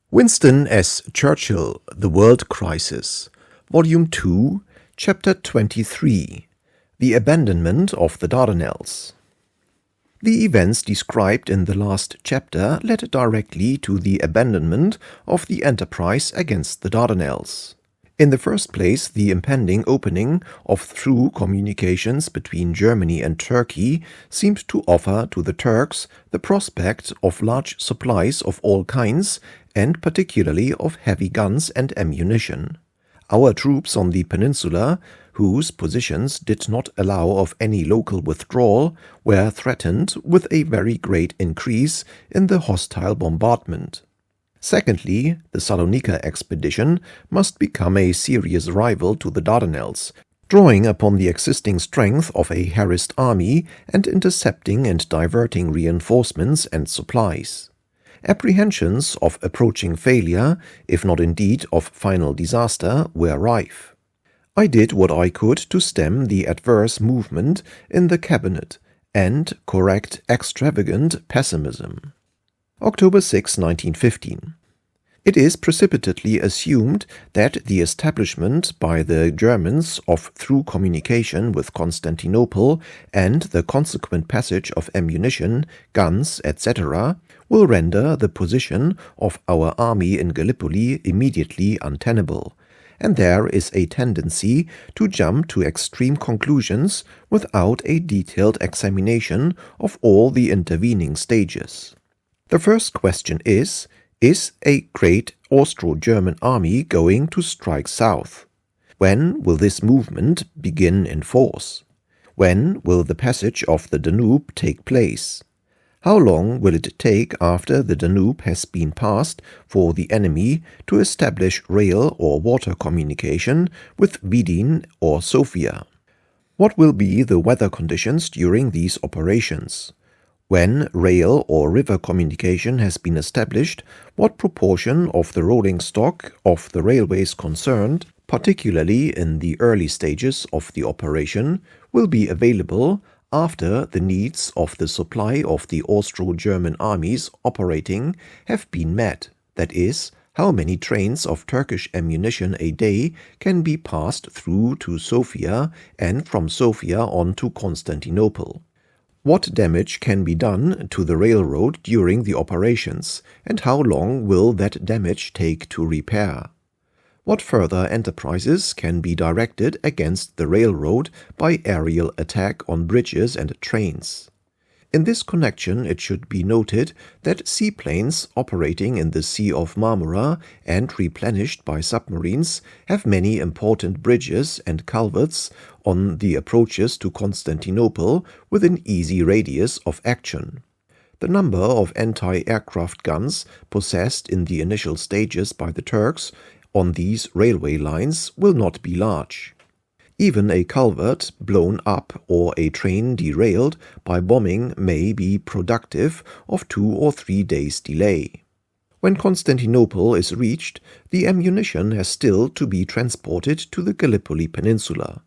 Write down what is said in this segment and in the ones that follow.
Winston S. Churchill, The World Crisis, Volume 2, Chapter 23, The Abandonment of the Dardanelles. The events described in the last chapter led directly to the abandonment of the enterprise against the Dardanelles. In the first place, the impending opening of through communications between Germany and Turkey seemed to offer to the Turks the prospect of large supplies of all kinds, and particularly of heavy guns and ammunition. Our troops on the peninsula, whose positions did not allow of any local withdrawal, were threatened with a very great increase in the hostile bombardment. Secondly, the Salonika expedition must become a serious rival to the Dardanelles, drawing upon the existing strength of a harassed army and intercepting and diverting reinforcements and supplies. Apprehensions of approaching failure, if not indeed of final disaster, were rife. I did what I could to stem the adverse movement in the cabinet and correct extravagant pessimism. October 6, 1915. It is precipitately assumed that the establishment by the Germans of through communication with Constantinople and the consequent passage of ammunition, guns, etc., will render the position of our army in Gallipoli immediately untenable, and there is a tendency to jump to extreme conclusions without a detailed examination of all the intervening stages. The first question is a great Austro-German army going to strike south? When will this movement begin in force? When will the passage of the Danube take place? How long will it take after the Danube has been passed for the enemy to establish rail or water communication with Vidin or Sofia? What will be the weather conditions during these operations? When rail or river communication has been established, what proportion of the rolling stock of the railways concerned, particularly in the early stages of the operation, will be available after the needs of the supply of the Austro-German armies operating have been met, that is, how many trains of Turkish ammunition a day can be passed through to Sofia and from Sofia on to Constantinople? What damage can be done to the railroad during the operations, and how long will that damage take to repair? What further enterprises can be directed against the railroad by aerial attack on bridges and trains? In this connection it should be noted that seaplanes operating in the Sea of Marmara and replenished by submarines have many important bridges and culverts on the approaches to Constantinople within easy radius of action. The number of anti-aircraft guns possessed in the initial stages by the Turks on these railway lines will not be large. Even a culvert blown up or a train derailed by bombing may be productive of 2 or 3 days' delay. When Constantinople is reached, the ammunition has still to be transported to the Gallipoli Peninsula.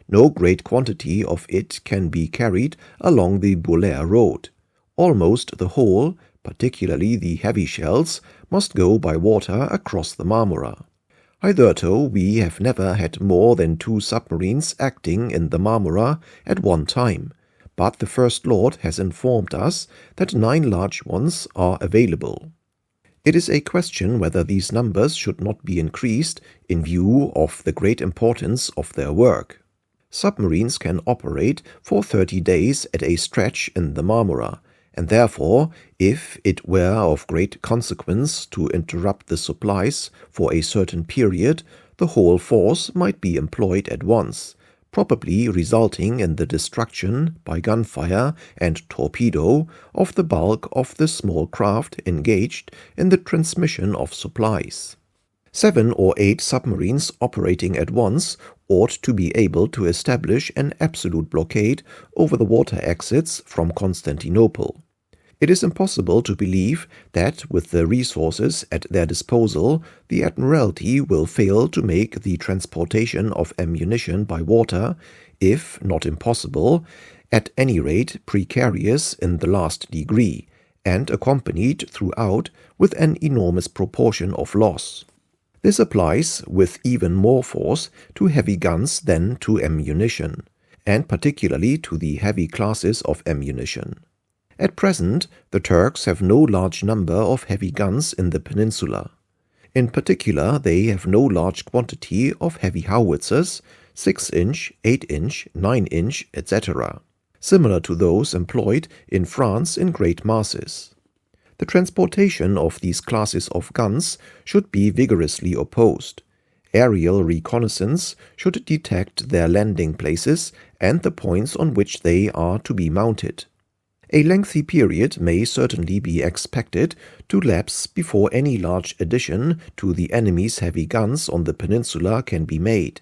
No great quantity of it can be carried along the Bulair road. Almost the whole, particularly the heavy shells, must go by water across the Marmara. Hitherto we have never had more than 2 submarines acting in the Marmara at one time, but the First Lord has informed us that 9 large ones are available. It is a question whether these numbers should not be increased in view of the great importance of their work. Submarines can operate for 30 days at a stretch in the Marmara, and therefore, if it were of great consequence to interrupt the supplies for a certain period, the whole force might be employed at once, probably resulting in the destruction by gunfire and torpedo of the bulk of the small craft engaged in the transmission of supplies. 7 or 8 submarines operating at once ought to be able to establish an absolute blockade over the water exits from Constantinople. It is impossible to believe that, with the resources at their disposal, the Admiralty will fail to make the transportation of ammunition by water, if not impossible, at any rate precarious in the last degree, and accompanied throughout with an enormous proportion of loss. This applies with even more force to heavy guns than to ammunition, and particularly to the heavy classes of ammunition. At present, the Turks have no large number of heavy guns in the peninsula. In particular, they have no large quantity of heavy howitzers, 6-inch, 8-inch, 9-inch, etc., similar to those employed in France in great masses. The transportation of these classes of guns should be vigorously opposed. Aerial reconnaissance should detect their landing places and the points on which they are to be mounted. A lengthy period may certainly be expected to lapse before any large addition to the enemy's heavy guns on the peninsula can be made.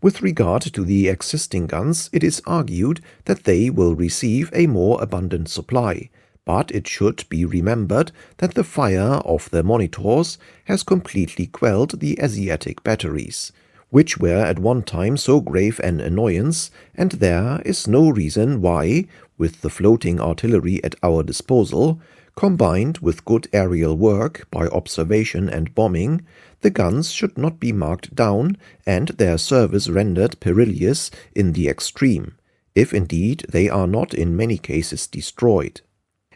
With regard to the existing guns, it is argued that they will receive a more abundant supply, but it should be remembered that the fire of the monitors has completely quelled the Asiatic batteries, which were at one time so grave an annoyance, and there is no reason why, with the floating artillery at our disposal, combined with good aerial work by observation and bombing, the guns should not be marked down and their service rendered perilous in the extreme, if indeed they are not in many cases destroyed.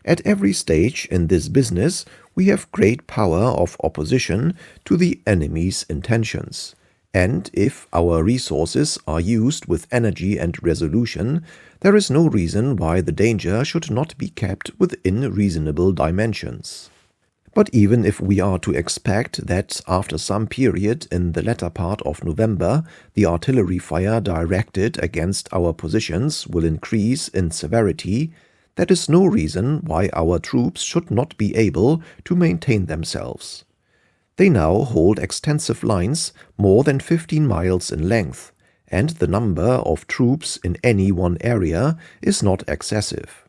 At every stage in this business we have great power of opposition to the enemy's intentions, and if our resources are used with energy and resolution, there is no reason why the danger should not be kept within reasonable dimensions. But even if we are to expect that after some period in the latter part of November the artillery fire directed against our positions will increase in severity, that is no reason why our troops should not be able to maintain themselves. They now hold extensive lines more than 15 miles in length, and the number of troops in any one area is not excessive.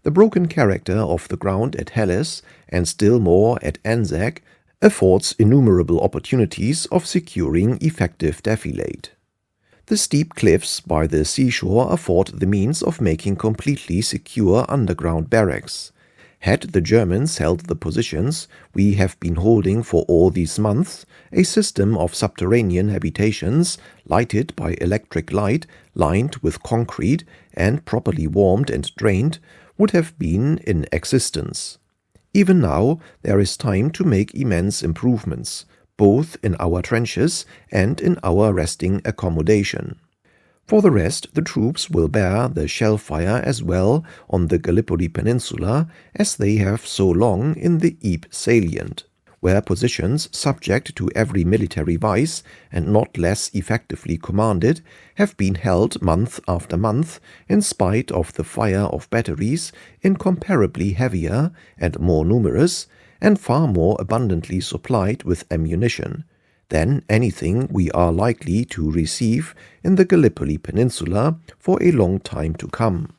The broken character of the ground at Helles, and still more at Anzac, affords innumerable opportunities of securing effective defilade. The steep cliffs by the seashore afford the means of making completely secure underground barracks. Had the Germans held the positions we have been holding for all these months, a system of subterranean habitations, lighted by electric light, lined with concrete, and properly warmed and drained, would have been in existence. Even now there is time to make immense improvements, both in our trenches and in our resting accommodation. For the rest, the troops will bear the shell fire as well on the Gallipoli Peninsula as they have so long in the Ypres salient, where positions subject to every military vice and not less effectively commanded have been held month after month in spite of the fire of batteries incomparably heavier and more numerous and far more abundantly supplied with ammunition than anything we are likely to receive in the Gallipoli Peninsula for a long time to come.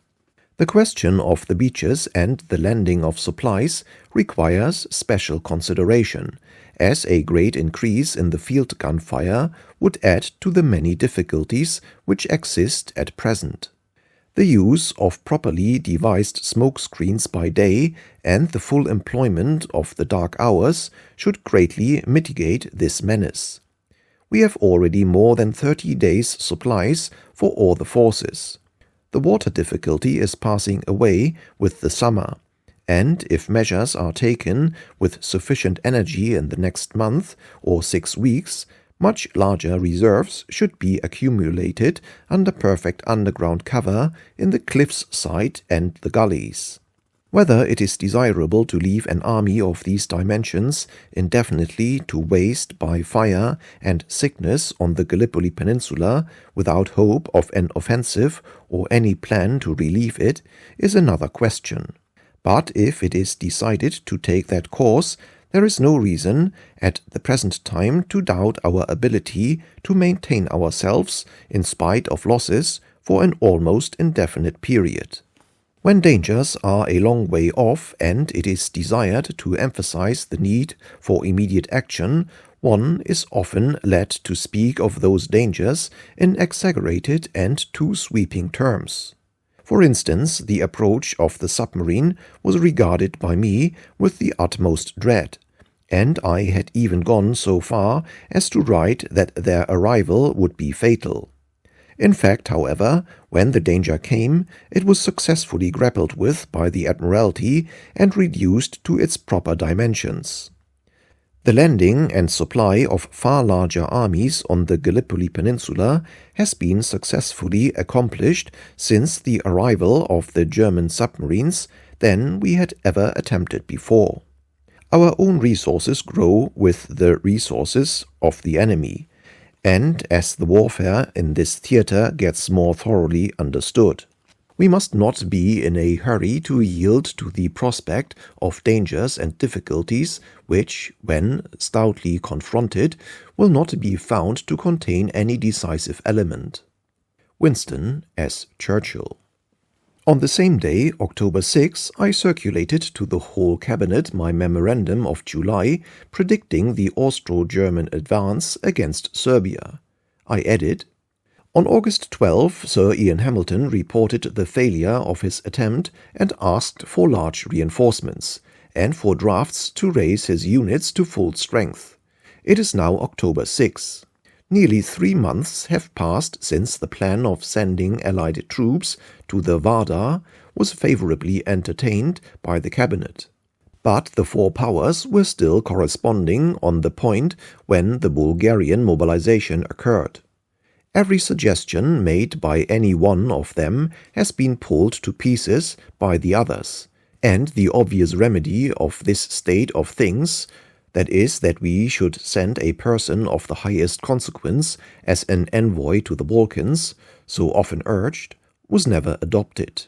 The question of the beaches and the landing of supplies requires special consideration, as a great increase in the field gun fire would add to the many difficulties which exist at present. The use of properly devised smoke screens by day and the full employment of the dark hours should greatly mitigate this menace. We have already more than 30 days' supplies for all the forces. The water difficulty is passing away with the summer, and if measures are taken with sufficient energy in the next month or 6 weeks, much larger reserves should be accumulated under perfect underground cover in the cliffs side and the gullies. Whether it is desirable to leave an army of these dimensions indefinitely to waste by fire and sickness on the Gallipoli Peninsula without hope of an offensive or any plan to relieve it is another question. But if it is decided to take that course, there is no reason at the present time to doubt our ability to maintain ourselves in spite of losses for an almost indefinite period. When dangers are a long way off and it is desired to emphasize the need for immediate action, one is often led to speak of those dangers in exaggerated and too sweeping terms. For instance, the approach of the submarine was regarded by me with the utmost dread, and I had even gone so far as to write that their arrival would be fatal. In fact, however, when the danger came, it was successfully grappled with by the Admiralty and reduced to its proper dimensions. The landing and supply of far larger armies on the Gallipoli Peninsula has been successfully accomplished since the arrival of the German submarines than we had ever attempted before. Our own resources grow with the resources of the enemy, and as the warfare in this theater gets more thoroughly understood. We must not be in a hurry to yield to the prospect of dangers and difficulties which, when stoutly confronted, will not be found to contain any decisive element. Winston as Churchill. On the same day, October 6, I circulated to the whole cabinet my memorandum of July predicting the Austro-German advance against Serbia. I added, on August 12, Sir Ian Hamilton reported the failure of his attempt and asked for large reinforcements, and for drafts to raise his units to full strength. It is now October 6. Nearly 3 months have passed since the plan of sending Allied troops to the Vardar was favorably entertained by the cabinet. But the four powers were still corresponding on the point when the Bulgarian mobilization occurred. Every suggestion made by any one of them has been pulled to pieces by the others, and the obvious remedy of this state of things, that is, that we should send a person of the highest consequence as an envoy to the Balkans, so often urged, was never adopted.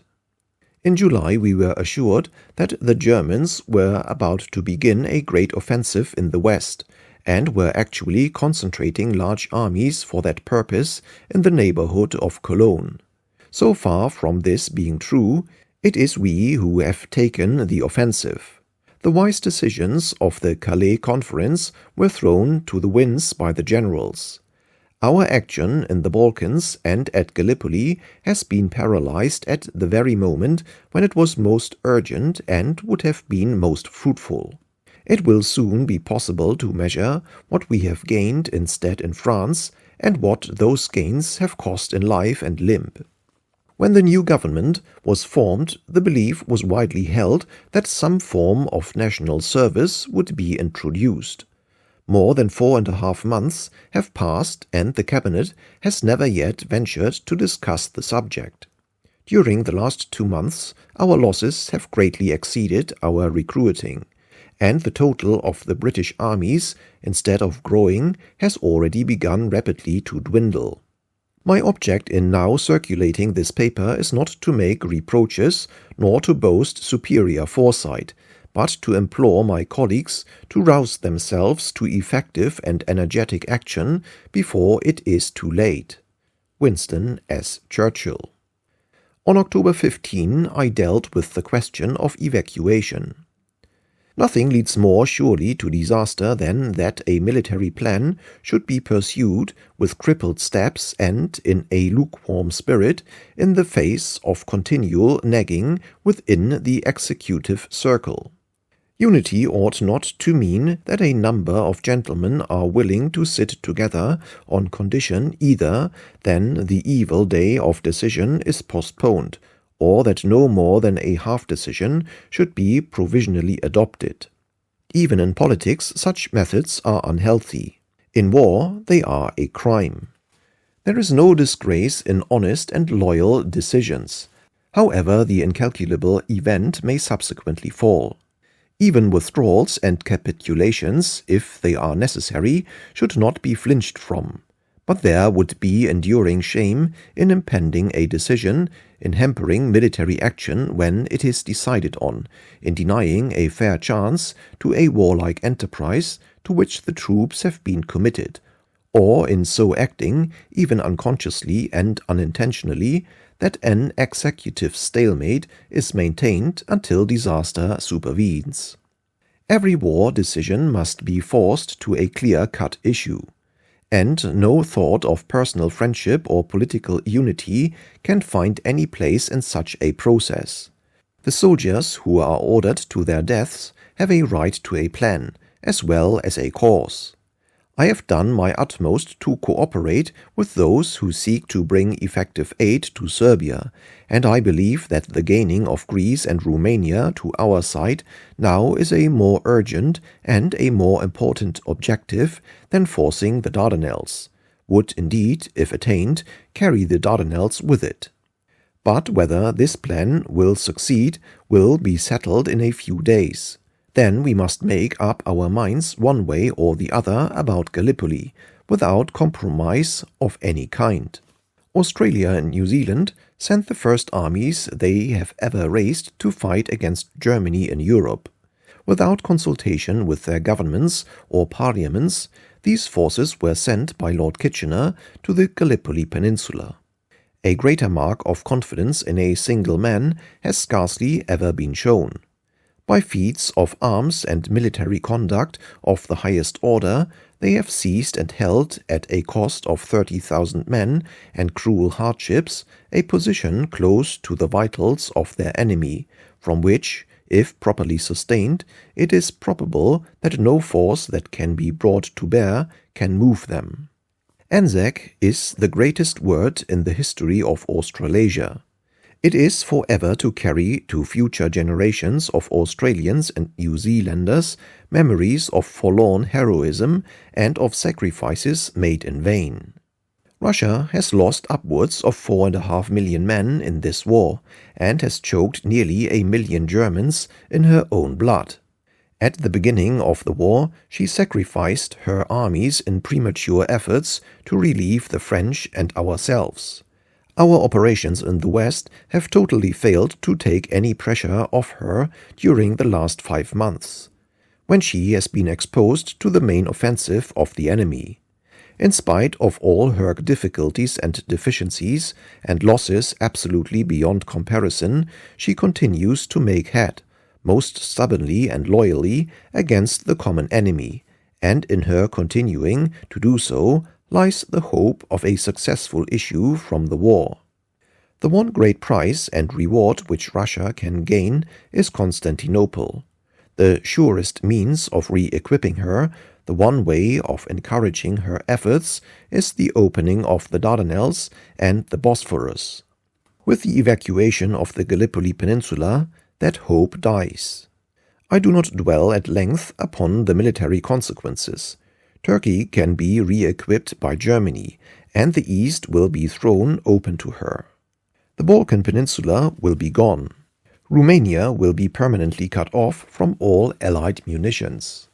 In July we were assured that the Germans were about to begin a great offensive in the west, and were actually concentrating large armies for that purpose in the neighborhood of Cologne. So far from this being true, it is we who have taken the offensive. The wise decisions of the Calais Conference were thrown to the winds by the generals. Our action in the Balkans and at Gallipoli has been paralyzed at the very moment when it was most urgent and would have been most fruitful. It will soon be possible to measure what we have gained instead in France and what those gains have cost in life and limb. When the new government was formed, the belief was widely held that some form of national service would be introduced. More than 4.5 months have passed and the cabinet has never yet ventured to discuss the subject. During the last 2 months, our losses have greatly exceeded our recruiting, and the total of the British armies, instead of growing, has already begun rapidly to dwindle. My object in now circulating this paper is not to make reproaches nor to boast superior foresight, but to implore my colleagues to rouse themselves to effective and energetic action before it is too late. Winston as Churchill. On October 15, I dealt with the question of evacuation. Nothing leads more surely to disaster than that a military plan should be pursued with crippled steps and in a lukewarm spirit in the face of continual nagging within the executive circle. Unity ought not to mean that a number of gentlemen are willing to sit together on condition either that the evil day of decision is postponed, or that no more than a half-decision should be provisionally adopted. Even in politics, such methods are unhealthy. In war, they are a crime. There is no disgrace in honest and loyal decisions, however the incalculable event may subsequently fall. Even withdrawals and capitulations, if they are necessary, should not be flinched from. But there would be enduring shame in impending a decision, in hampering military action when it is decided on, in denying a fair chance to a warlike enterprise to which the troops have been committed, or in so acting, even unconsciously and unintentionally, that an executive stalemate is maintained until disaster supervenes. Every war decision must be forced to a clear-cut issue. and no thought of personal friendship or political unity can find any place in such a process. The soldiers who are ordered to their deaths have a right to a plan, as well as a cause. I have done my utmost to cooperate with those who seek to bring effective aid to Serbia, and I believe that the gaining of Greece and Romania to our side now is a more urgent and a more important objective than forcing the Dardanelles, would indeed, if attained, carry the Dardanelles with it. But whether this plan will succeed will be settled in a few days. Then we must make up our minds one way or the other about Gallipoli, without compromise of any kind. Australia and New Zealand sent the first armies they have ever raised to fight against Germany in Europe. Without consultation with their governments or parliaments, these forces were sent by Lord Kitchener to the Gallipoli Peninsula. A greater mark of confidence in a single man has scarcely ever been shown. By feats of arms and military conduct of the highest order, they have seized and held, at a cost of 30,000 men and cruel hardships, a position close to the vitals of their enemy, from which, if properly sustained, it is probable that no force that can be brought to bear can move them. Anzac is the greatest word in the history of Australasia. It is forever to carry to future generations of Australians and New Zealanders memories of forlorn heroism and of sacrifices made in vain. Russia has lost upwards of 4.5 million men in this war, and has choked nearly 1 million Germans in her own blood. At the beginning of the war, she sacrificed her armies in premature efforts to relieve the French and ourselves. Our operations in the West have totally failed to take any pressure off her during the last 5 months, when she has been exposed to the main offensive of the enemy. In spite of all her difficulties and deficiencies, and losses absolutely beyond comparison, she continues to make head, most stubbornly and loyally, against the common enemy, and in her continuing to do so lies the hope of a successful issue from the war. The one great prize and reward which Russia can gain is Constantinople. The surest means of re-equipping her, the one way of encouraging her efforts, is the opening of the Dardanelles and the Bosphorus. With the evacuation of the Gallipoli Peninsula, that hope dies. I do not dwell at length upon the military consequences. Turkey can be re-equipped by Germany, and the East will be thrown open to her. The Balkan Peninsula will be gone. Romania will be permanently cut off from all Allied munitions.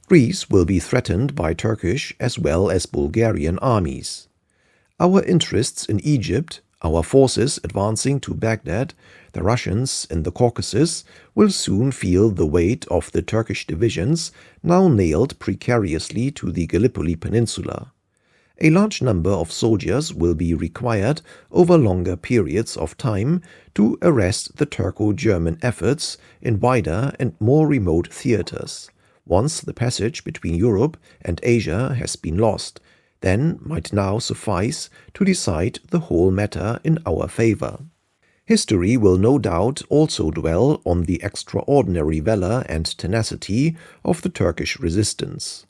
Greece will be threatened by Turkish as well as Bulgarian armies. Our interests in Egypt, our forces advancing to Baghdad, the Russians in the Caucasus, will soon feel the weight of the Turkish divisions now nailed precariously to the Gallipoli Peninsula. A large number of soldiers will be required over longer periods of time to arrest the Turco-German efforts in wider and more remote theaters. Once the passage between Europe and Asia has been lost, then might now suffice to decide the whole matter in our favor. History will no doubt also dwell on the extraordinary valor and tenacity of the Turkish resistance.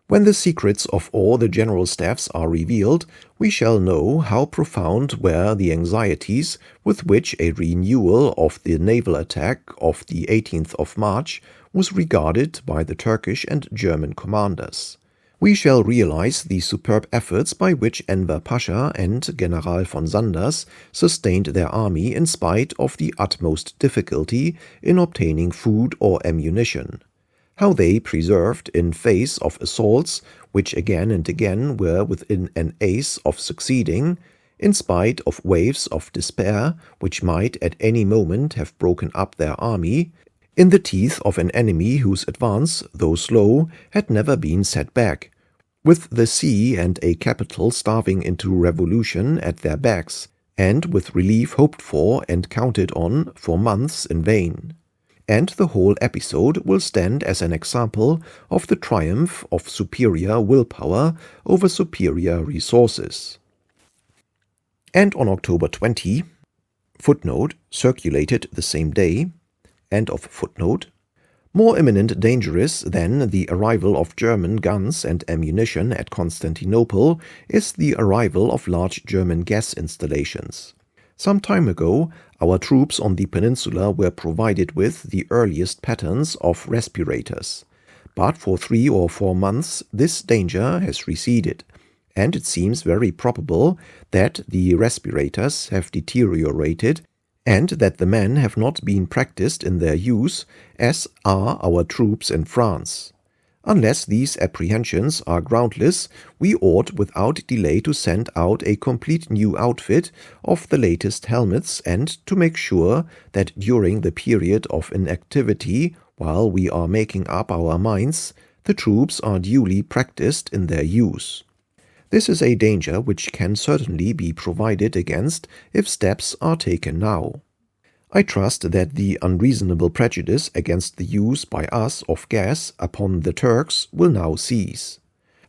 When the secrets of all the general staffs are revealed, we shall know how profound were the anxieties with which a renewal of the naval attack of the 18th of March was regarded by the Turkish and German commanders. We shall realize the superb efforts by which Enver Pasha and General von Sanders sustained their army in spite of the utmost difficulty in obtaining food or ammunition. How they preserved in face of assaults which again and again were within an ace of succeeding, in spite of waves of despair which might at any moment have broken up their army, in the teeth of an enemy whose advance, though slow, had never been set back, with the sea and a capital starving into revolution at their backs, and with relief hoped for and counted on for months in vain. and the whole episode will stand as an example of the triumph of superior willpower over superior resources. And on October 20, footnote, circulated the same day, end of footnote, more imminent dangerous than the arrival of German guns and ammunition at Constantinople is the arrival of large German gas installations. Some time ago, our troops on the peninsula were provided with the earliest patterns of respirators. But for 3 or 4 months this danger has receded, and it seems very probable that the respirators have deteriorated and that the men have not been practiced in their use, as are our troops in France. Unless these apprehensions are groundless, we ought without delay to send out a complete new outfit of the latest helmets and to make sure that during the period of inactivity, while we are making up our minds, the troops are duly practiced in their use. This is a danger which can certainly be provided against if steps are taken now. I trust that the unreasonable prejudice against the use by us of gas upon the Turks will now cease.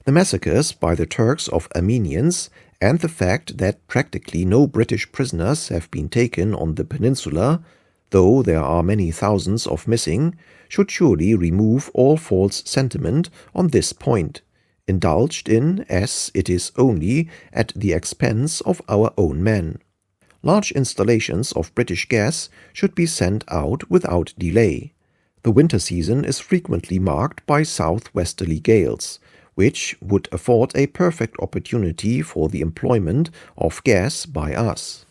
The massacres by the Turks of Armenians and the fact that practically no British prisoners have been taken on the peninsula, though there are many thousands of missing, should surely remove all false sentiment on this point, indulged in as it is only at the expense of our own men. Large installations of British gas should be sent out without delay. The winter season is frequently marked by southwesterly gales, which would afford a perfect opportunity for the employment of gas by us.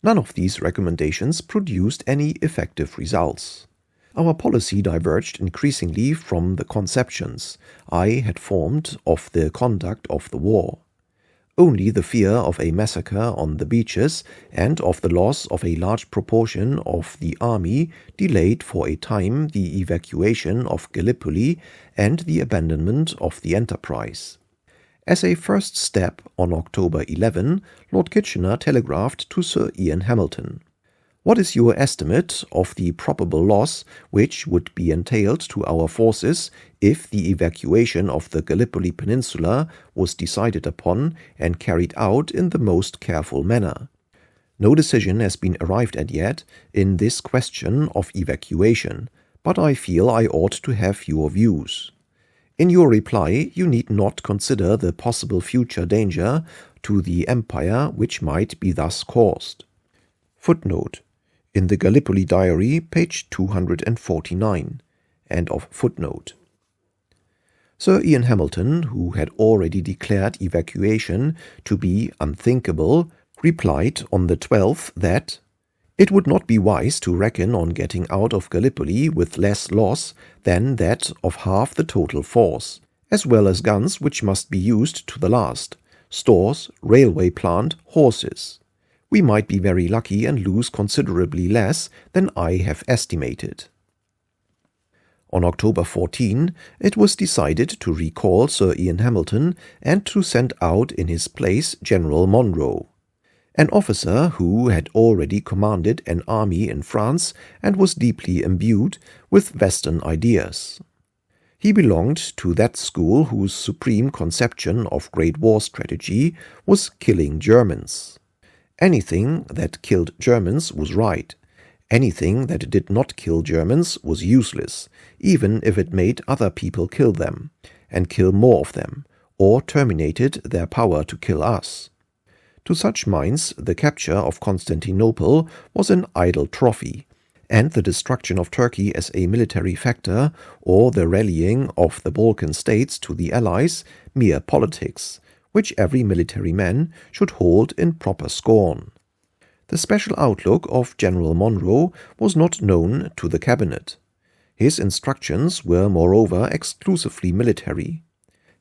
None of these recommendations produced any effective results. Our policy diverged increasingly from the conceptions I had formed of the conduct of the war. Only the fear of a massacre on the beaches and of the loss of a large proportion of the army delayed for a time the evacuation of Gallipoli and the abandonment of the enterprise. As a first step, on October 11, Lord Kitchener telegraphed to Sir Ian Hamilton, "What is your estimate of the probable loss which would be entailed to our forces if the evacuation of the Gallipoli Peninsula was decided upon and carried out in the most careful manner? No decision has been arrived at yet in this question of evacuation, but I feel I ought to have your views. In your reply, you need not consider the possible future danger to the Empire which might be thus caused." Footnote. In the Gallipoli Diary, page 249. End of footnote. Sir Ian Hamilton, who had already declared evacuation to be unthinkable, replied on the 12th that it would not be wise to reckon on getting out of Gallipoli with less loss than that of half the total force, as well as guns which must be used to the last, stores, railway plant, horses. We might be very lucky and lose considerably less than I have estimated. On October 14, it was decided to recall Sir Ian Hamilton and to send out in his place General Monro, an officer who had already commanded an army in France and was deeply imbued with Western ideas. He belonged to that school whose supreme conception of great war strategy was killing Germans. Anything that killed Germans was right. Anything that did not kill Germans was useless, even if it made other people kill them, and kill more of them, or terminated their power to kill us. To such minds, the capture of Constantinople was an idle trophy, and the destruction of Turkey as a military factor, or the rallying of the Balkan states to the Allies, mere politics, which every military man should hold in proper scorn. The special outlook of General Monro was not known to the cabinet. His instructions were moreover exclusively military.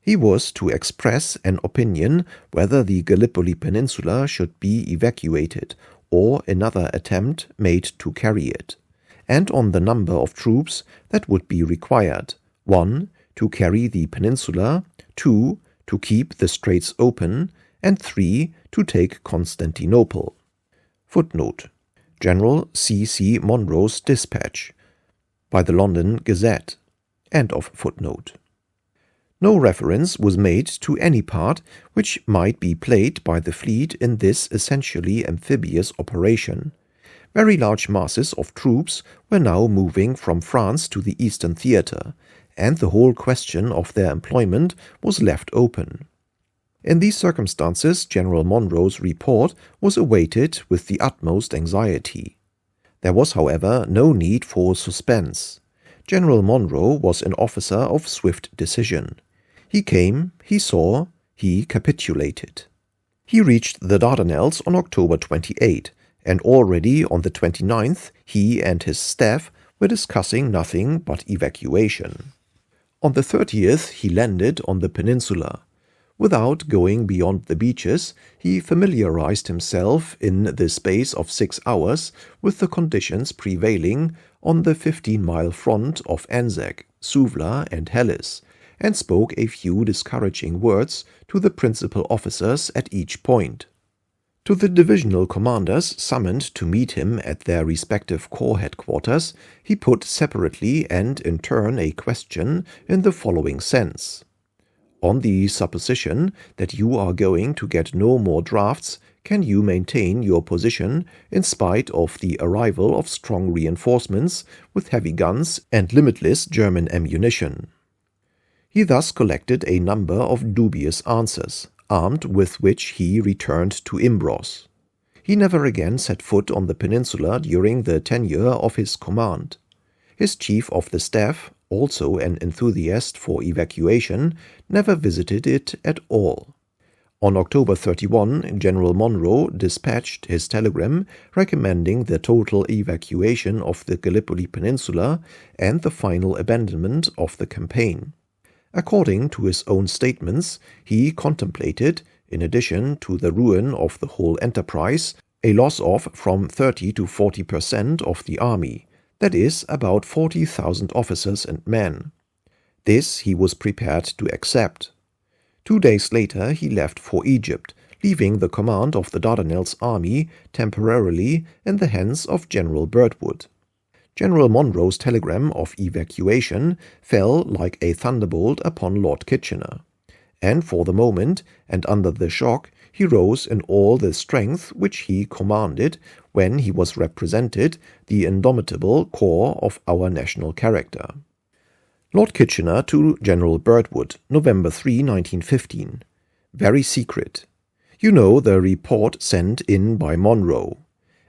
He was to express an opinion whether the Gallipoli Peninsula should be evacuated or another attempt made to carry it, and on the number of troops that would be required: 1. To carry the peninsula, 2. To keep the straits open, and 3. To take Constantinople. Footnote. General C.C. Monro's dispatch, by the London Gazette. End of footnote. No reference was made to any part which might be played by the fleet in this essentially amphibious operation. Very large masses of troops were now moving from France to the Eastern Theatre, and the whole question of their employment was left open. In these circumstances, General Monro's report was awaited with the utmost anxiety. There was, however, no need for suspense. General Monro was an officer of swift decision. He came, he saw, he capitulated. He reached the Dardanelles on October 28, and already on the 29th he and his staff were discussing nothing but evacuation. On the 30th he landed on the peninsula. Without going beyond the beaches, he familiarized himself in the space of 6 hours with the conditions prevailing on the 15-mile front of Anzac, Suvla, and Helles, and spoke a few discouraging words to the principal officers at each point. To the divisional commanders summoned to meet him at their respective corps headquarters, he put separately and in turn a question in the following sense. On the supposition that you are going to get no more drafts, can you maintain your position in spite of the arrival of strong reinforcements with heavy guns and limitless German ammunition? He thus collected a number of dubious answers, armed with which he returned to Imbros. He never again set foot on the peninsula during the tenure of his command. His chief of the staff, also an enthusiast for evacuation, never visited it at all. On October 31, General Monro dispatched his telegram recommending the total evacuation of the Gallipoli Peninsula and the final abandonment of the campaign. According to his own statements, he contemplated, in addition to the ruin of the whole enterprise, a loss of from 30 to 40% of the army, that is, about 40,000 officers and men. This he was prepared to accept. 2 days later he left for Egypt, leaving the command of the Dardanelles army temporarily in the hands of General Birdwood. General Monro's telegram of evacuation fell like a thunderbolt upon Lord Kitchener, and for the moment, and under the shock, he rose in all the strength which he commanded when he was represented the indomitable core of our national character. Lord Kitchener to General Birdwood, November 3, 1915. Very secret. You know the report sent in by Monro.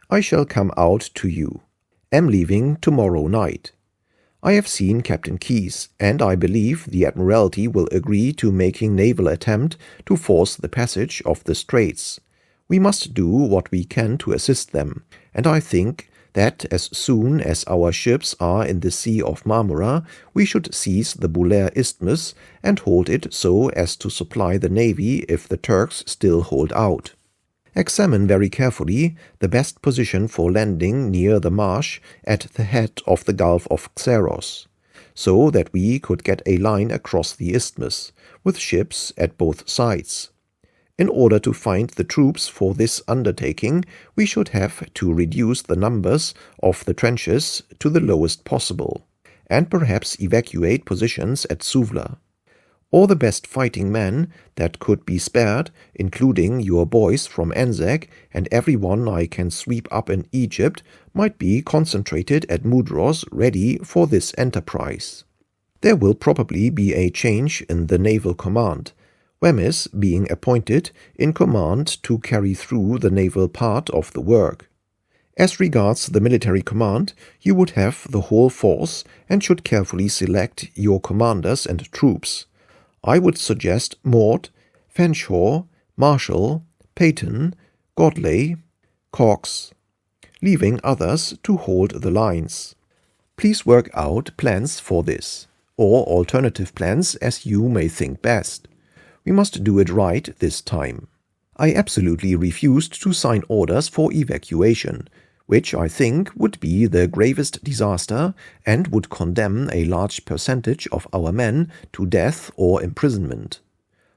I shall come out to you. Am leaving tomorrow night. I have seen Captain Keyes, and I believe the Admiralty will agree to making naval attempt to force the passage of the Straits. We must do what we can to assist them, and I think that as soon as our ships are in the Sea of Marmora, we should seize the Bulair Isthmus and hold it so as to supply the navy if the Turks still hold out. Examine very carefully the best position for landing near the marsh at the head of the Gulf of Xeros, so that we could get a line across the isthmus, with ships at both sides. In order to find the troops for this undertaking, we should have to reduce the numbers of the trenches to the lowest possible, and perhaps evacuate positions at Suvla. All the best fighting men that could be spared, including your boys from Anzac and everyone I can sweep up in Egypt, might be concentrated at Mudros ready for this enterprise. There will probably be a change in the naval command, Wemyss being appointed in command to carry through the naval part of the work. As regards the military command, you would have the whole force and should carefully select your commanders and troops. I would suggest Maud, Fanshawe, Marshall, Peyton, Godley, Cox, leaving others to hold the lines. Please work out plans for this, or alternative plans as you may think best. We must do it right this time. I absolutely refused to sign orders for evacuation, which I think would be the gravest disaster and would condemn a large percentage of our men to death or imprisonment.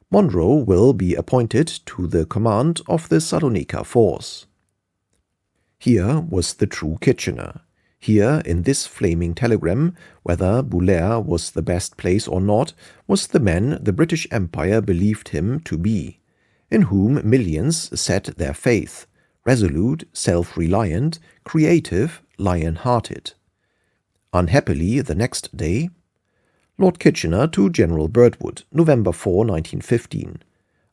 Monro will be appointed to the command of the Salonika force. Here was the true Kitchener. Here, in this flaming telegram, whether Bouleir was the best place or not, was the man the British Empire believed him to be, in whom millions set their faith, resolute, self-reliant, creative, lion-hearted. Unhappily, the next day, Lord Kitchener to General Birdwood, November 4, 1915.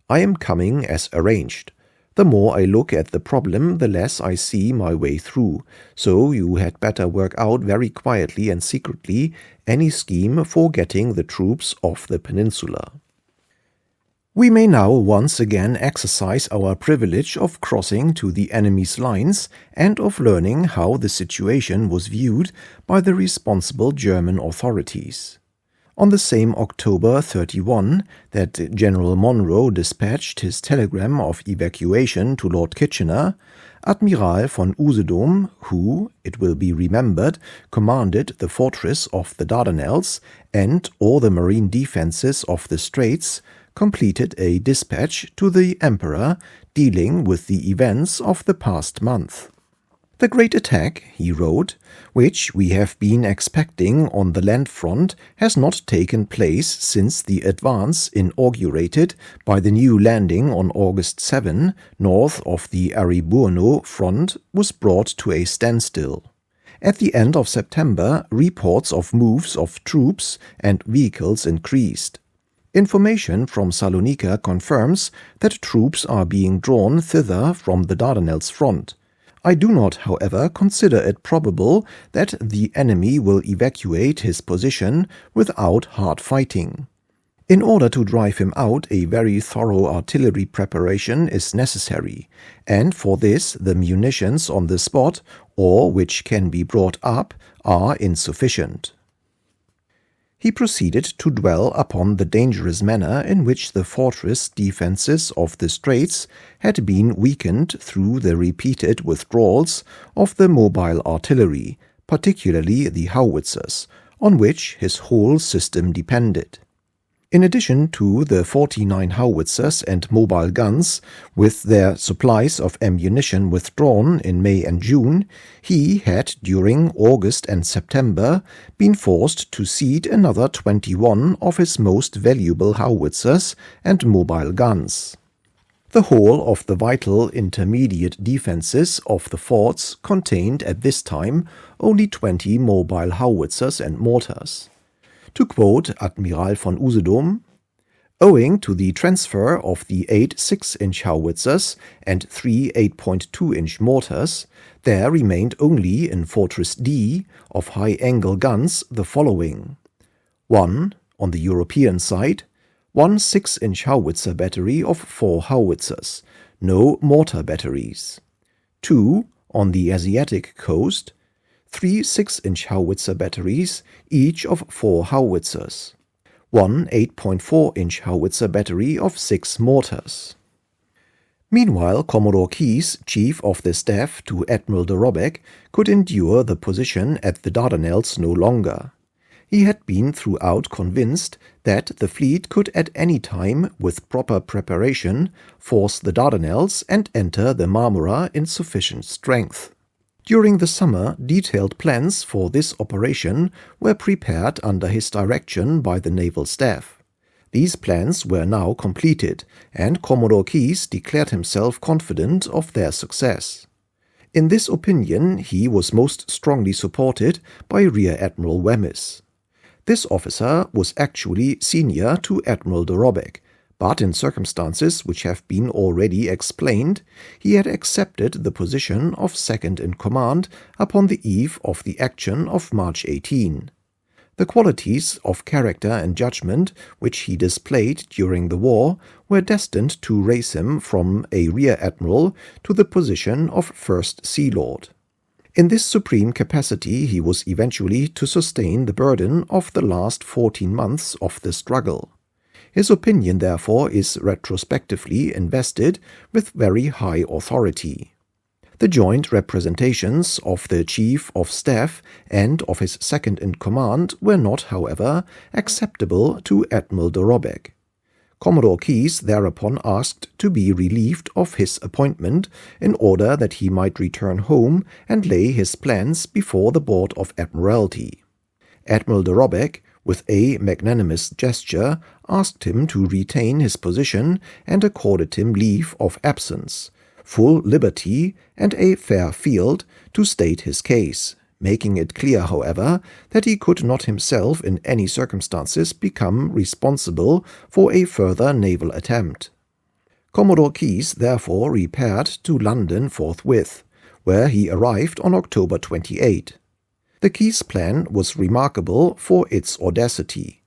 I am coming as arranged. The more I look at the problem, the less I see my way through, so you had better work out very quietly and secretly any scheme for getting the troops off the peninsula. We may now once again exercise our privilege of crossing to the enemy's lines and of learning how the situation was viewed by the responsible German authorities. On the same October 31 that General Monro dispatched his telegram of evacuation to Lord Kitchener, Admiral von Usedom, who, it will be remembered, commanded the fortress of the Dardanelles and all the marine defences of the Straits, completed a dispatch to the Emperor dealing with the events of the past month. The great attack, he wrote, which we have been expecting on the land front has not taken place since the advance inaugurated by the new landing on August 7 north of the Ariburno front was brought to a standstill. At the end of September, reports of moves of troops and vehicles increased. Information from Salonika confirms that troops are being drawn thither from the Dardanelles front. I do not, however, consider it probable that the enemy will evacuate his position without hard fighting. In order to drive him out, a very thorough artillery preparation is necessary, and for this the munitions on the spot, or which can be brought up, are insufficient. He proceeded to dwell upon the dangerous manner in which the fortress defences of the Straits had been weakened through the repeated withdrawals of the mobile artillery, particularly the howitzers, on which his whole system depended. In addition to the 49 howitzers and mobile guns, with their supplies of ammunition withdrawn in May and June, he had, during August and September, been forced to cede another 21 of his most valuable howitzers and mobile guns. The whole of the vital intermediate defences of the forts contained at this time only 20 mobile howitzers and mortars. To quote Admiral von Usedom, owing to the transfer of the 8 6-inch howitzers and 3 8.2-inch mortars, there remained only in Fortress D of high-angle guns the following: 1. On the European side, 1 6-inch howitzer battery of 4 howitzers, no mortar batteries. 2. On the Asiatic coast, 3 6-inch howitzer batteries, each of 4 howitzers. 1 8.4-inch howitzer battery of 6 mortars. Meanwhile, Commodore Keyes, Chief of the Staff to Admiral de Robeck, could endure the position at the Dardanelles no longer. He had been throughout convinced that the fleet could at any time, with proper preparation, force the Dardanelles and enter the Marmora in sufficient strength. During the summer, detailed plans for this operation were prepared under his direction by the naval staff. These plans were now completed, and Commodore Keyes declared himself confident of their success. In this opinion, he was most strongly supported by Rear Admiral Wemyss. This officer was actually senior to Admiral de Robeck, but in circumstances which have been already explained, he had accepted the position of second-in-command upon the eve of the action of March 18. The qualities of character and judgment which he displayed during the war were destined to raise him from a rear admiral to the position of First Sea Lord. In this supreme capacity he was eventually to sustain the burden of the last 14 months of the struggle. His opinion, therefore, is retrospectively invested with very high authority. The joint representations of the Chief of Staff and of his second-in-command were not, however, acceptable to Admiral de Robeck. Commodore Keyes thereupon asked to be relieved of his appointment in order that he might return home and lay his plans before the Board of Admiralty. Admiral de Robeck, with a magnanimous gesture, asked him to retain his position and accorded him leave of absence, full liberty, and a fair field to state his case, making it clear, however, that he could not himself in any circumstances become responsible for a further naval attempt. Commodore Keyes therefore repaired to London forthwith, where he arrived on October 28. The Keyes plan was remarkable for its audacity.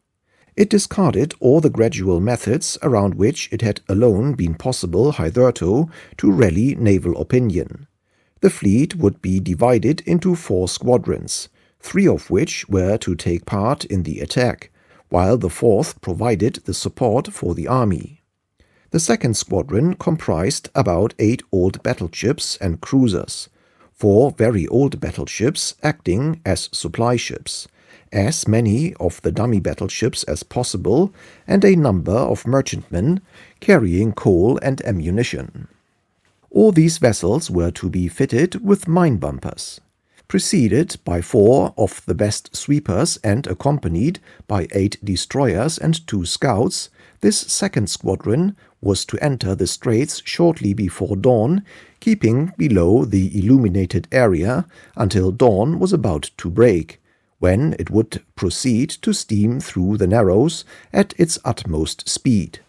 It discarded all the gradual methods around which it had alone been possible hitherto to rally naval opinion. The fleet would be divided into 4 squadrons, 3 of which were to take part in the attack, while the 4th provided the support for the army. The 2nd squadron comprised about 8 old battleships and cruisers, 4 very old battleships acting as supply ships, as many of the dummy battleships as possible, and a number of merchantmen carrying coal and ammunition. All these vessels were to be fitted with mine bumpers. Preceded by 4 of the best sweepers and accompanied by 8 destroyers and 2 scouts, this 2nd squadron was to enter the straits shortly before dawn, keeping below the illuminated area until dawn was about to break, when it would proceed to steam through the Narrows at its utmost speed.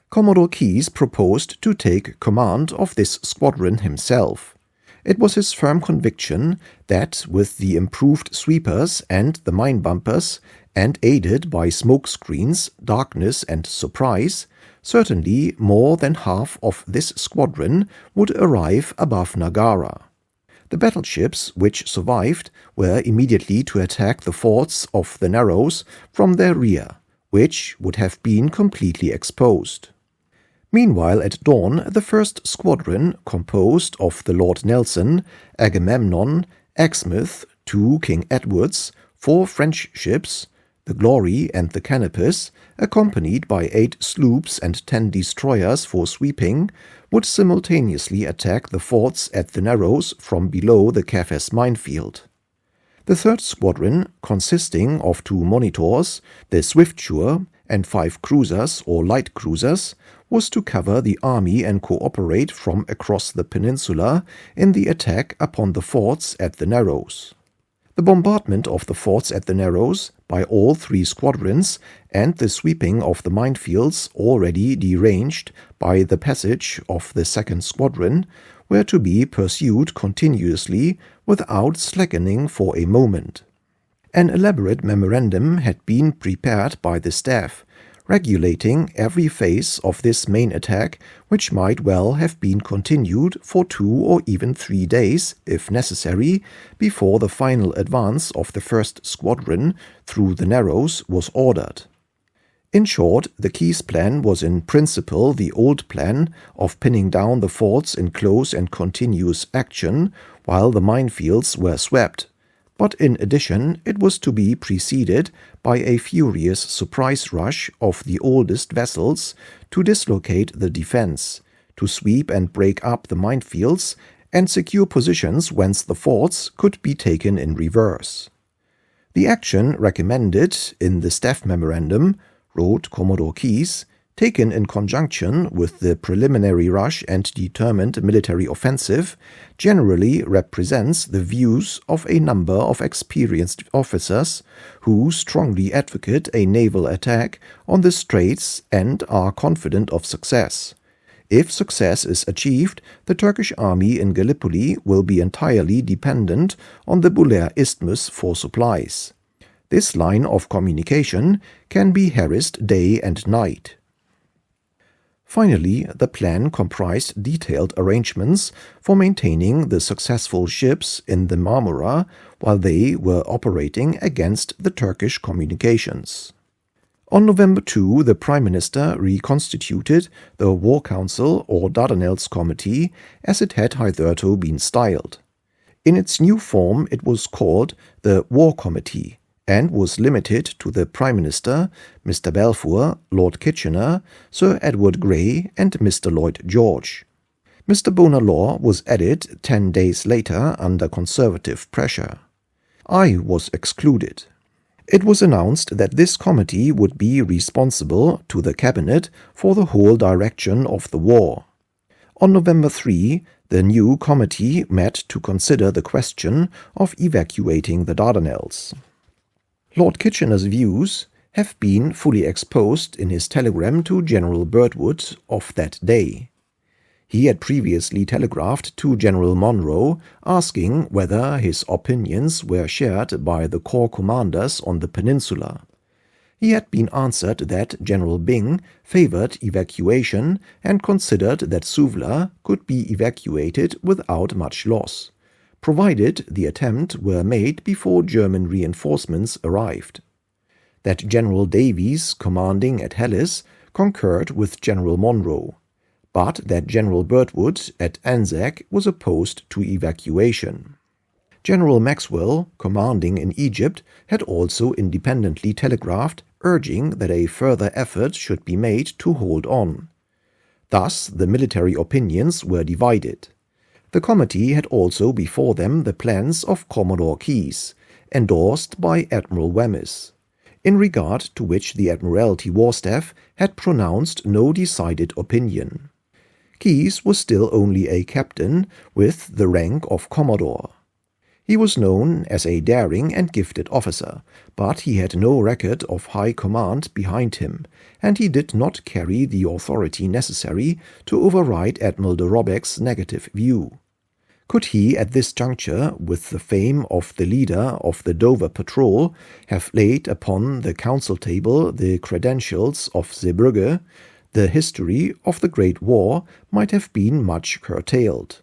Commodore Keyes proposed to take command of this squadron himself. It was his firm conviction that with the improved sweepers and the mine bumpers, and aided by smoke screens, darkness, and surprise, certainly more than half of this squadron would arrive above Nagara. The battleships which survived were immediately to attack the forts of the Narrows from their rear, which would have been completely exposed. Meanwhile, at dawn, the 1st squadron, composed of the Lord Nelson, Agamemnon, Exmouth, 2 King Edwards, 4 French ships, the Glory and the Canopus, accompanied by 8 sloops and 10 destroyers for sweeping, would simultaneously attack the forts at the Narrows from below the Cafes minefield. The 3rd squadron, consisting of 2 monitors, the Swiftsure, and 5 cruisers or light cruisers, was to cover the army and cooperate from across the peninsula in the attack upon the forts at the Narrows. The bombardment of the forts at the Narrows by all 3 squadrons and the sweeping of the minefields already deranged by the passage of the 2nd squadron were to be pursued continuously without slackening for a moment. An elaborate memorandum had been prepared by the staff, regulating every phase of this main attack, which might well have been continued for 2 or even 3 days, if necessary, before the final advance of the 1st squadron through the Narrows was ordered. In short, the Keyes plan was in principle the old plan of pinning down the forts in close and continuous action while the minefields were swept, but in addition it was to be preceded by a furious surprise rush of the oldest vessels to dislocate the defense, to sweep and break up the minefields, and secure positions whence the forts could be taken in reverse. The action recommended in the staff memorandum, wrote Commodore Keyes, taken in conjunction with the preliminary rush and determined military offensive, generally represents the views of a number of experienced officers who strongly advocate a naval attack on the straits and are confident of success. If success is achieved, the Turkish army in Gallipoli will be entirely dependent on the Bulair Isthmus for supplies. This line of communication can be harassed day and night. Finally, the plan comprised detailed arrangements for maintaining the successful ships in the Marmora while they were operating against the Turkish communications. On November 2, the Prime Minister reconstituted the War Council or Dardanelles Committee as it had hitherto been styled. In its new form it was called the War Committee, and was limited to the Prime Minister, Mr. Balfour, Lord Kitchener, Sir Edward Grey, and Mr. Lloyd George. Mr. Bonar-Law was added 10 days later under Conservative pressure. I was excluded. It was announced that this committee would be responsible to the Cabinet for the whole direction of the war. On November 3, the new committee met to consider the question of evacuating the Dardanelles. Lord Kitchener's views have been fully exposed in his telegram to General Birdwood of that day. He had previously telegraphed to General Monro asking whether his opinions were shared by the corps commanders on the peninsula. He had been answered that General Byng favored evacuation and considered that Suvla could be evacuated without much loss, provided the attempt were made before German reinforcements arrived. That General Davies, commanding at Helles, concurred with General Monro, but that General Birdwood at Anzac was opposed to evacuation. General Maxwell, commanding in Egypt, had also independently telegraphed urging that a further effort should be made to hold on. Thus the military opinions were divided. The committee had also before them the plans of Commodore Keyes, endorsed by Admiral Wemyss, in regard to which the Admiralty War Staff had pronounced no decided opinion. Keyes was still only a captain with the rank of Commodore. He was known as a daring and gifted officer, but he had no record of high command behind him, and he did not carry the authority necessary to override Admiral de Robecque's negative view. Could he, at this juncture, with the fame of the leader of the Dover Patrol, have laid upon the council table the credentials of Zeebrugge, the history of the Great War might have been much curtailed.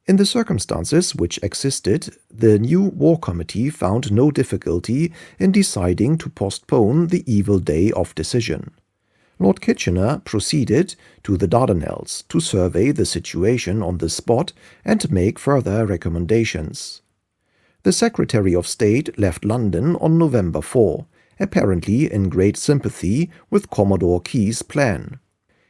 In the circumstances which existed, the new War Committee found no difficulty in deciding to postpone the evil day of decision. Lord Kitchener proceeded to the Dardanelles to survey the situation on the spot and make further recommendations. The Secretary of State left London on November 4, apparently in great sympathy with Commodore Keyes' plan.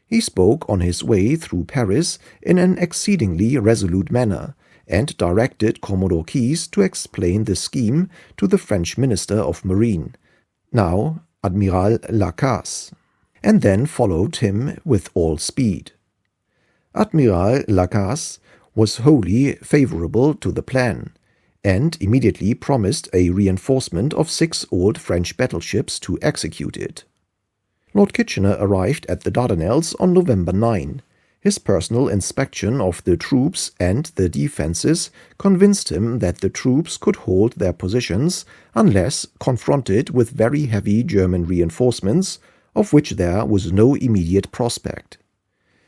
He spoke on his way through Paris in an exceedingly resolute manner, and directed Commodore Keyes to explain the scheme to the French Minister of Marine, now Admiral Lacasse, and then followed him with all speed. Admiral Lacasse was wholly favorable to the plan, and immediately promised a reinforcement of 6 old French battleships to execute it. Lord Kitchener arrived at the Dardanelles on November 9. His personal inspection of the troops and the defences convinced him that the troops could hold their positions unless confronted with very heavy German reinforcements, of which there was no immediate prospect.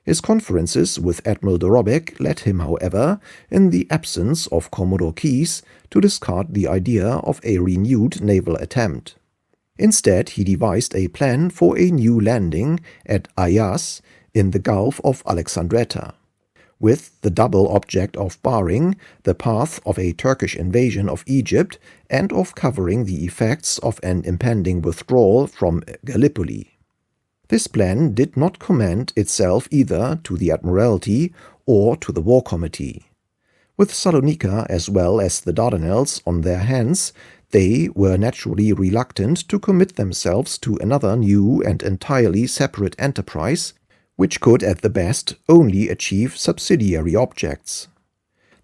His conferences with Admiral de Robecque led him, however, in the absence of Commodore Keyes, to discard the idea of a renewed naval attempt. Instead, he devised a plan for a new landing at Ayas in the Gulf of Alexandretta, with the double object of barring the path of a Turkish invasion of Egypt and of covering the effects of an impending withdrawal from Gallipoli. This plan did not commend itself either to the Admiralty or to the War Committee. With Salonika as well as the Dardanelles on their hands, they were naturally reluctant to commit themselves to another new and entirely separate enterprise, which could at the best only achieve subsidiary objects.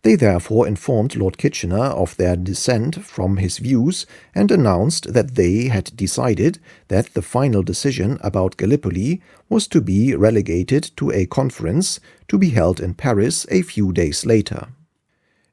They therefore informed Lord Kitchener of their dissent from his views and announced that they had decided that the final decision about Gallipoli was to be relegated to a conference to be held in Paris a few days later.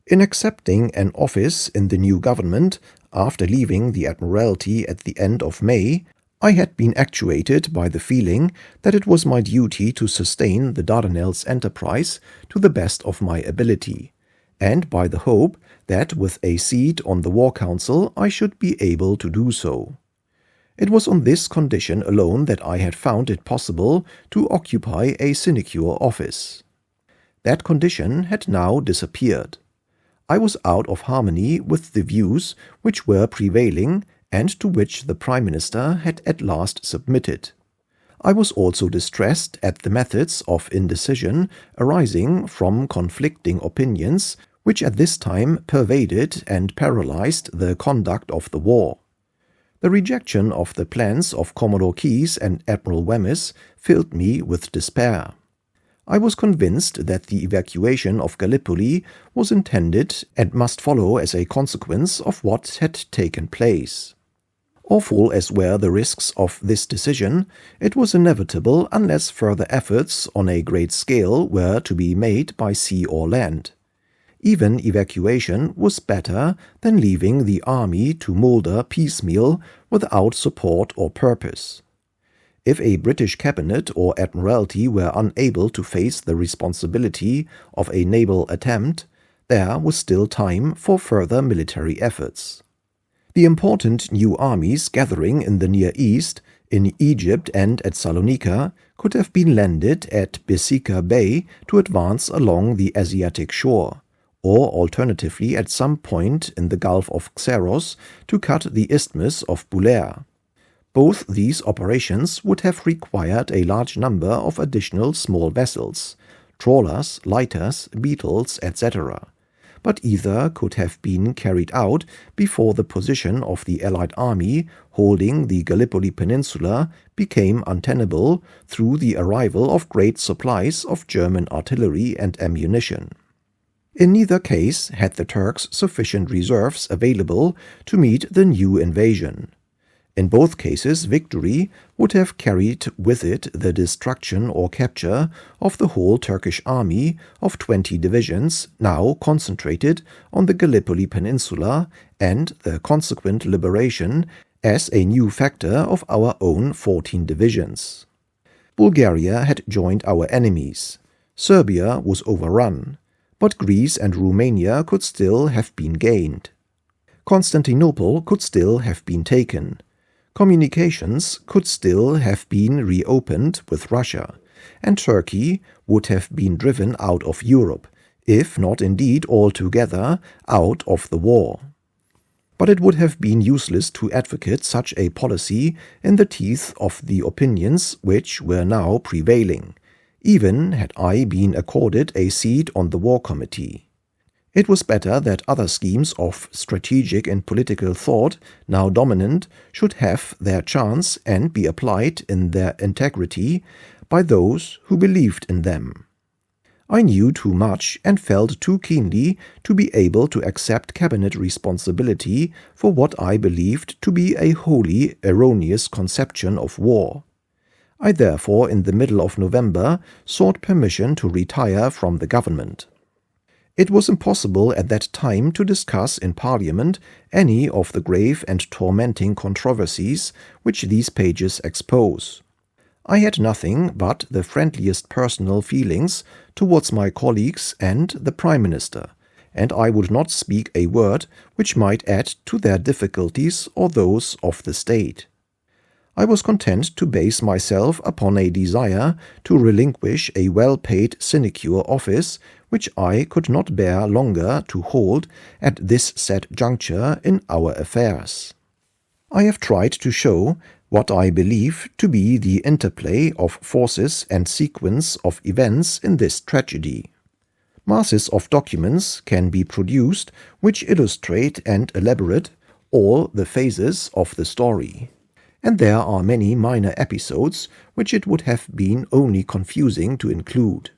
In accepting an office in the new government, after leaving the Admiralty at the end of May, I had been actuated by the feeling that it was my duty to sustain the Dardanelles enterprise to the best of my ability, and by the hope that with a seat on the War Council I should be able to do so. It was on this condition alone that I had found it possible to occupy a sinecure office. That condition had now disappeared. I was out of harmony with the views which were prevailing, and to which the Prime Minister had at last submitted. I was also distressed at the methods of indecision arising from conflicting opinions which at this time pervaded and paralyzed the conduct of the war. The rejection of the plans of Commodore Keyes and Admiral Wemyss filled me with despair. I was convinced that the evacuation of Gallipoli was intended and must follow as a consequence of what had taken place. Awful as were the risks of this decision, it was inevitable unless further efforts on a great scale were to be made by sea or land. Even evacuation was better than leaving the army to moulder piecemeal without support or purpose. If a British cabinet or admiralty were unable to face the responsibility of a naval attempt, there was still time for further military efforts. The important new armies gathering in the Near East, in Egypt and at Salonika, could have been landed at Besika Bay to advance along the Asiatic shore, or alternatively at some point in the Gulf of Xeros to cut the Isthmus of Bulair. Both these operations would have required a large number of additional small vessels, trawlers, lighters, beetles, etc., but either could have been carried out before the position of the Allied army holding the Gallipoli Peninsula became untenable through the arrival of great supplies of German artillery and ammunition. In neither case had the Turks sufficient reserves available to meet the new invasion. In both cases, victory would have carried with it the destruction or capture of the whole Turkish army of 20 divisions now concentrated on the Gallipoli Peninsula and the consequent liberation as a new factor of our own 14 divisions. Bulgaria had joined our enemies. Serbia was overrun, but Greece and Romania could still have been gained. Constantinople could still have been taken. Communications could still have been reopened with Russia, and Turkey would have been driven out of Europe, if not indeed altogether out of the war. But it would have been useless to advocate such a policy in the teeth of the opinions which were now prevailing, even had I been accorded a seat on the War Committee. It was better that other schemes of strategic and political thought, now dominant, should have their chance and be applied in their integrity by those who believed in them. I knew too much and felt too keenly to be able to accept cabinet responsibility for what I believed to be a wholly erroneous conception of war. I therefore, in the middle of November, sought permission to retire from the government. It was impossible at that time to discuss in Parliament any of the grave and tormenting controversies which these pages expose. I had nothing but the friendliest personal feelings towards my colleagues and the Prime Minister, and I would not speak a word which might add to their difficulties or those of the state. I was content to base myself upon a desire to relinquish a well-paid sinecure office which I could not bear longer to hold at this set juncture in our affairs. I have tried to show what I believe to be the interplay of forces and sequence of events in this tragedy. Masses of documents can be produced which illustrate and elaborate all the phases of the story. And there are many minor episodes which it would have been only confusing to include.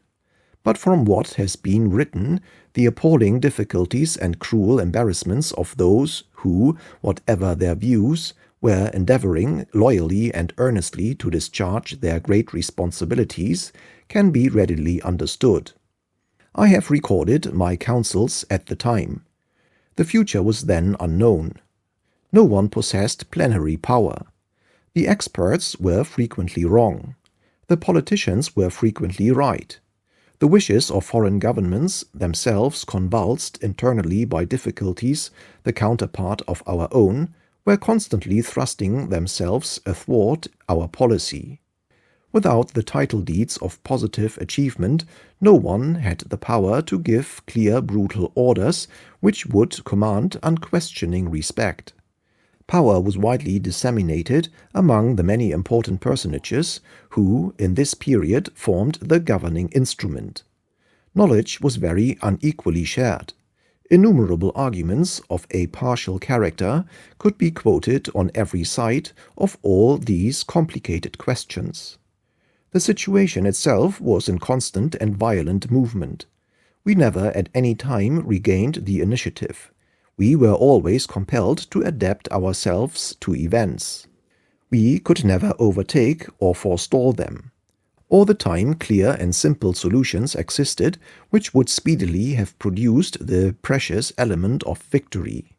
But from what has been written, the appalling difficulties and cruel embarrassments of those who, whatever their views, were endeavoring loyally and earnestly to discharge their great responsibilities can be readily understood. I have recorded my counsels at the time. The future was then unknown. No one possessed plenary power. The experts were frequently wrong. The politicians were frequently right. The wishes of foreign governments, themselves convulsed internally by difficulties the counterpart of our own, were constantly thrusting themselves athwart our policy. Without the title deeds of positive achievement, no one had the power to give clear, brutal orders which would command unquestioning respect. Power was widely disseminated among the many important personages who, in this period, formed the governing instrument. Knowledge was very unequally shared. Innumerable arguments of a partial character could be quoted on every side of all these complicated questions. The situation itself was in constant and violent movement. We never at any time regained the initiative. We were always compelled to adapt ourselves to events. We could never overtake or forestall them. All the time clear and simple solutions existed which would speedily have produced the precious element of victory.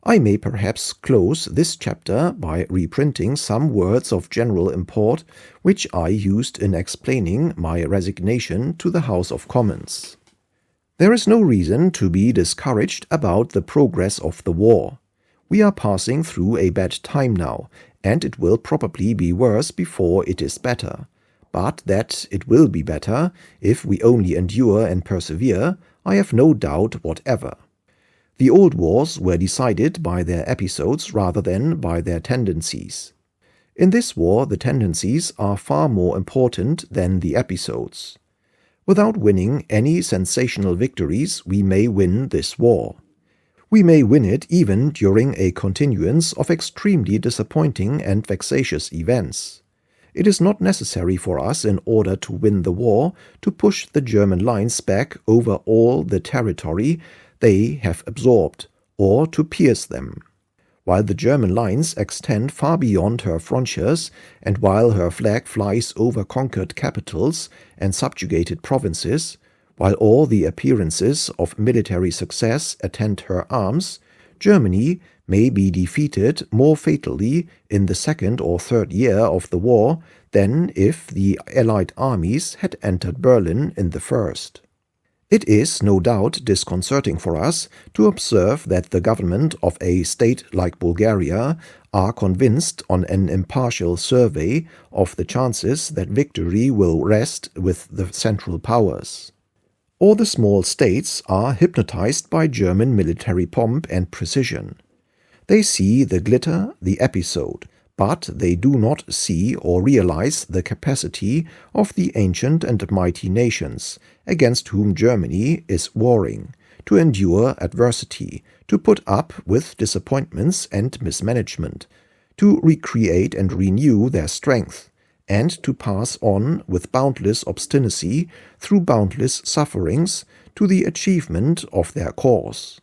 I may perhaps close this chapter by reprinting some words of general import which I used in explaining my resignation to the House of Commons. There is no reason to be discouraged about the progress of the war. We are passing through a bad time now, and it will probably be worse before it is better. But that it will be better, if we only endure and persevere, I have no doubt whatever. The old wars were decided by their episodes rather than by their tendencies. In this war the tendencies are far more important than the episodes. Without winning any sensational victories, we may win this war. We may win it even during a continuance of extremely disappointing and vexatious events. It is not necessary for us, in order to win the war, to push the German lines back over all the territory they have absorbed, or to pierce them. While the German lines extend far beyond her frontiers, and while her flag flies over conquered capitals and subjugated provinces, while all the appearances of military success attend her arms, Germany may be defeated more fatally in the second or third year of the war than if the Allied armies had entered Berlin in the first. It is no doubt disconcerting for us to observe that the government of a state like Bulgaria are convinced on an impartial survey of the chances that victory will rest with the Central Powers. All the small states are hypnotized by German military pomp and precision. They see the glitter, the episode, but they do not see or realize the capacity of the ancient and mighty nations against whom Germany is warring, to endure adversity, to put up with disappointments and mismanagement, to recreate and renew their strength, and to pass on with boundless obstinacy through boundless sufferings to the achievement of their cause.